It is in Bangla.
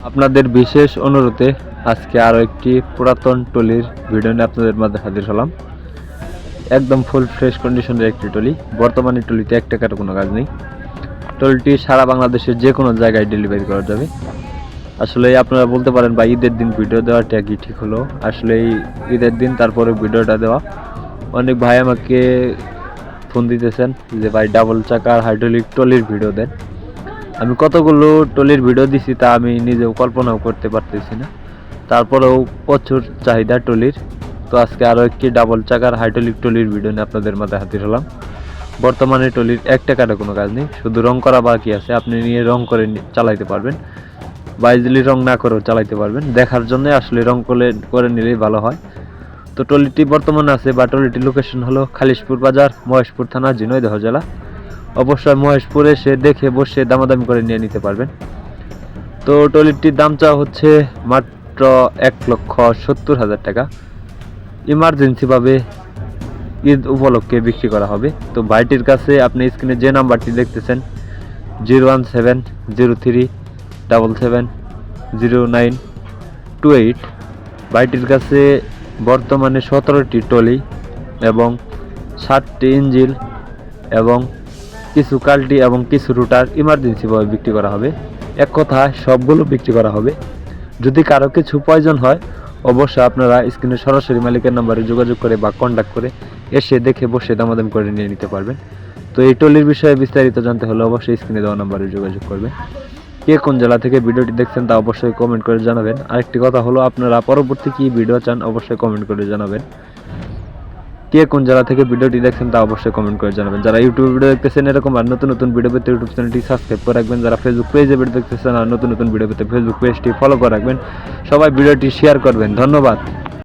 আপনাদের বিশেষ অনুরোধে আজকে আরও একটি পুরাতন টলির ভিডিও নিয়ে আপনাদের মাঝে হাজির হলাম। একদম ফুল ফ্রেশ কন্ডিশনের একটি টলি। বর্তমানে টলিতে এক টাকার কোনো কাজ নেই। টলিটি সারা বাংলাদেশের যে কোনো জায়গায় ডেলিভারি করা যাবে। আসলে আপনারা বলতে পারেন বা ঈদের দিন ভিডিও দেওয়াটা কি ঠিক হলো? আসলে এই ঈদের দিন তারপরে ভিডিওটা দেওয়া। অনেক ভাই আমাকে ফোন দিতেছেন যে ভাই ডাবল চাকার হাইড্রোলিক টলির ভিডিও দেন। আমি কতগুলো টলির ভিডিও দিছি তা আমি নিজেও কল্পনাও করতে পারতেছি না। তারপরেও প্রচুর চাহিদা টলির। তো আজকে আরও একটি ডাবল চাকার হাইড্রোলিক টলির ভিডিও নিয়ে আপনাদের মাঝে হাজির হলাম। বর্তমানে টলির এক টাকারও কোনো কাজ নেই, শুধু রং করা বাকি আছে। আপনি নিয়ে রং করে চালাইতে পারবেন বা ইজিলি রং না করেও চালাইতে পারবেন। দেখার জন্য আসলে রং করে নিলেই ভালো হয়। তো টলিটি বর্তমানে আছে বা টলিটির লোকেশন হলো খালিশপুর বাজার, মহেশপুর থানা, ঝিনাইদহ জেলা। অবশ্যই মহেশপুরে এসে দেখে বসে দামাদামি করে নিয়ে নিতে পারবেন। তো টলিটির দাম চাওয়া হচ্ছে মাত্র 1,70,000 টাকা। ইমার্জেন্সিভাবে ঈদ উপলক্ষে বিক্রি করা হবে। তো ভাইটির কাছে আপনি স্ক্রিনে যে নাম্বারটি দেখতেছেন 01703770928, ভাইটির কাছে বর্তমানে 17টি টলি এবং 7টি ইঞ্জিল এবং কিছু কাল্টি এবং কিছু রুটার ইমার্জেন্সিভাবে বিক্রি করা হবে। এক কথায় সবগুলো বিক্রি করা হবে। যদি কারো কিছু প্রয়োজন হয় অবশ্যই আপনারা স্ক্রিনে সরাসরি মালিকের নাম্বারে যোগাযোগ করে বা কন্ট্যাক্ট করে এসে দেখে বসে দামাদামি করে নিয়ে নিতে পারবেন। তো এই টলির বিষয়ে বিস্তারিত জানতে হলে অবশ্যই স্ক্রিনে দেওয়া নাম্বারে যোগাযোগ করবেন। কে কোন জেলা থেকে ভিডিওটি দেখছেন তা অবশ্যই কমেন্ট করে জানাবেন। আরেকটি কথা হলো, আপনারা পরবর্তী কী ভিডিও চান অবশ্যই কমেন্ট করে জানাবেন। কে কোন জেলা থেকে ভিডিওটি দেখছেন তা অবশ্যই কমেন্ট করে জানাবেন। যারা ইউটিউবে ভিডিও দেখতেছেন এরকম আর নতুন নতুন ভিডিও পেতে ইউটিউব চ্যানেলটি সাবস্ক্রাইব করে রাখবেন। যারা ফেসবুক পেজে ভিডিও দেখতেছেন আর নতুন নতুন ভিডিও পেতে ফেসবুক পেজটি ফলো করে রাখবেন। সবাই ভিডিওটি শেয়ার করবেন। ধন্যবাদ।